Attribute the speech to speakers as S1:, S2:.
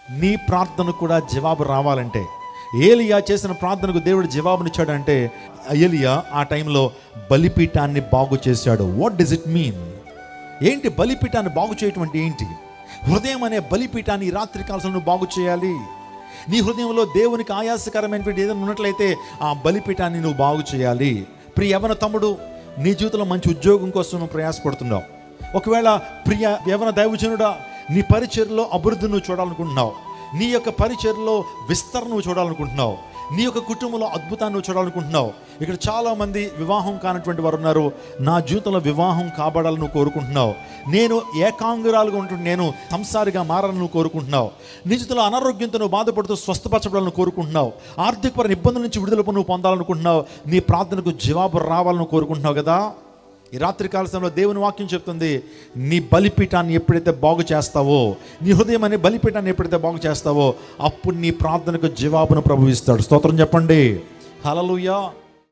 S1: నీ ప్రార్థన కూడా జవాబు రావాలంటే, ఏలియా చేసిన ప్రార్థనకు దేవుడు జవాబునిచ్చాడంటే, ఏలియా ఆ టైంలో బలిపీఠాన్ని బాగు చేశాడు. What does it mean? ఏంటి బలిపీఠాన్ని బాగు చేయటం అంటే ఏంటి? హృదయం అనే బలిపీఠాన్ని ఈ రాత్రి కాలంలో బాగు చేయాలి. నీ హృదయంలో దేవునికి ఆయాసకరమైనటువంటి ఏదైనా ఉన్నట్లయితే ఆ బలిపీఠాన్ని నువ్వు బాగు చేయాలి. ప్రియ యవన తమ్ముడు, నీ జీవితంలో మంచి ఉద్యోగం కోసం నువ్వు ప్రయాసపడుతున్నావు. ఒకవేళ ప్రియ యవన దైవజనుడా, నీ పరిచర్యలో అభివృద్ధి నువ్వు చూడాలనుకుంటున్నావు, నీ యొక్క పరిచర్యలో విస్తరణ నువ్వు చూడాలనుకుంటున్నావు, నీ యొక్క కుటుంబంలో అద్భుతాన్ని నువ్వు చూడాలనుకుంటున్నావు. ఇక్కడ చాలామంది వివాహం కానటువంటి వారు ఉన్నారు. నా జీవితంలో వివాహం కాబడాలని నువ్వు కోరుకుంటున్నావు. నేను ఏకాంగురాలుగా ఉంటుంటే నేను సంసారిగా మారాలని నువ్వు కోరుకుంటున్నావు. నీ జీవితంలో అనారోగ్యంతో నువ్వు బాధపడుతూ స్వస్థపరచబడాలని కోరుకుంటున్నావు. ఆర్థికపరమైన ఇబ్బందుల నుంచి విడుదల నువ్వు పొందాలనుకుంటున్నావు. నీ ప్రార్థనకు జవాబు రావాలని కోరుకుంటున్నావు కదా. ఈ రాత్రి కాల సమయంలో దేవుని వాక్యం చెప్తుంది, నీ బలిపీఠాన్ని ఎప్పుడైతే బాగు చేస్తావో, నీ హృదయం అనే బలిపీఠాన్ని ఎప్పుడైతే బాగు చేస్తావో, అప్పుడు నీ ప్రార్థనకు జవాబును ప్రభువు ఇస్తాడు. స్తోత్రం చెప్పండి. హల్లెలూయా.